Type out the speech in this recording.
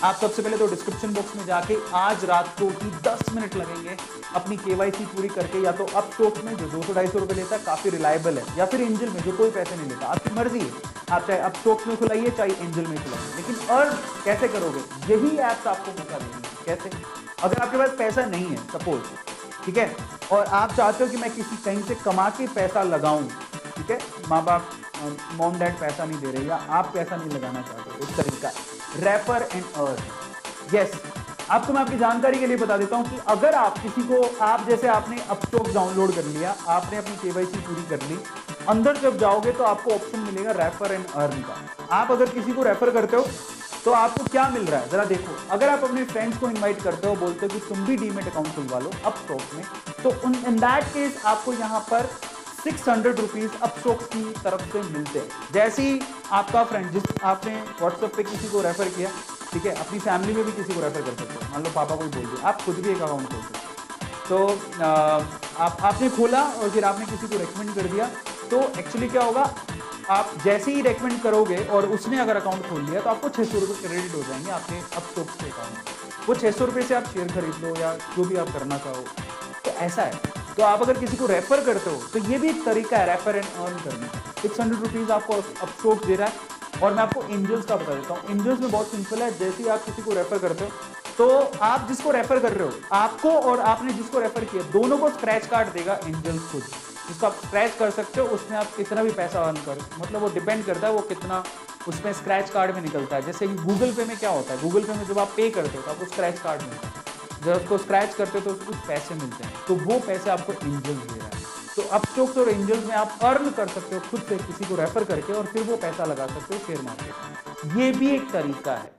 आप सबसे पहले तो डिस्क्रिप्शन बॉक्स में जाके आज रात को ही 10 मिनट लगेंगे अपनी केवाईसी पूरी करके, या तो अपस्टॉक्स में जो 200-250 रुपए लेता है, काफी रिलायबल है, या फिर एंजल में जो कोई पैसे नहीं लेता, आपकी मर्जी है। आप चाहे अपस्टॉक्स में खुलाइए चाहे एंजल में खुलाइए, लेकिन अर्न कैसे करोगे, यही ऐप्स आपको मौका देंगे। कैसे? अगर आपके पास पैसा नहीं है सपोज, ठीक है, और आप चाहते हो कि मैं किसी कहीं से कमा के पैसा लगाऊं, ठीक है, माँ बाप मॉम डैड पैसा नहीं दे रहे या आप पैसा नहीं लगाना चाहते, एक तरीका रेफर एंड अर्न। यस, आपको मैं आपकी जानकारी के लिए बता देता हूं कि अगर आप किसी को, आप जैसे आपने अपस्टॉक्स डाउनलोड कर लिया, आपने अपनी केवाईसी पूरी कर ली, अंदर जब जाओगे तो आपको ऑप्शन मिलेगा रेफर एंड अर्न का। आप अगर किसी को रेफर करते हो तो आपको क्या मिल रहा है जरा देखो। अगर आप अपने फ्रेंड्स को इनवाइट करते हो, बोलते हो कि तुम भी डीमेट अकाउंट खुलवा लो अपस्टॉक्स में, तो इन दैट केस आपको यहाँ पर 600 रुपीज अपस्टॉक्स की तरफ से मिलते हैं। जैसे ही आपका फ्रेंड, जिस आपने व्हाट्सएप पे किसी को रेफर किया, ठीक है, अपनी फैमिली में भी किसी को रेफर कर सकते हो, मान लो पापा को ही बोल दिया, आप खुद भी एक अकाउंट खोल सकते हो, तो आपने खोला और फिर आपने किसी को रेकमेंड कर दिया, तो एक्चुअली क्या होगा, आप जैसे ही रेकमेंड करोगे और उसने अगर अकाउंट खोल लिया तो आपको 600 रुपये क्रेडिट हो जाएंगे आपके अपस्टॉक्स के अकाउंट में। वो 600 रुपये से आप शेयर खरीद लो या जो भी आप करना चाहो, तो ऐसा है। तो आप अगर किसी को रेफर करते हो तो ये भी एक तरीका है रेफर एंड अर्न करने का। 600 रुपीज आपको अपस्टॉक्स दे रहा है। और मैं आपको एंजल्स का बता देता हूँ। एंजल्स में बहुत सिंपल है, जैसे ही आप किसी को रेफर करते हो तो आप जिसको रेफर कर रहे हो, आपको और आपने जिसको रेफर किया, दोनों को स्क्रैच कार्ड देगा एंजल्स खुद, जिसको आप स्क्रैच कर सकते हो। उसमें आप कितना भी पैसा अर्न करो, मतलब वो डिपेंड करता है वो कितना उसमें स्क्रैच कार्ड में निकलता है। जैसे कि गूगल पे में क्या होता है, गूगल पे में जब आप पे करते हो तो आपको स्क्रैच कार्ड मिलता है, जब उसको स्क्रैच करते हो तो उसको कुछ पैसे मिलते हैं, तो वो पैसे आपको एंजल्स दे रहा है। तो अपस्टॉक्स और एंजल्स में आप अर्न कर सकते हो खुद से किसी को रेफर करके, और फिर वो पैसा लगा सकते हो शेयर मार्केट में। ये भी एक तरीका है।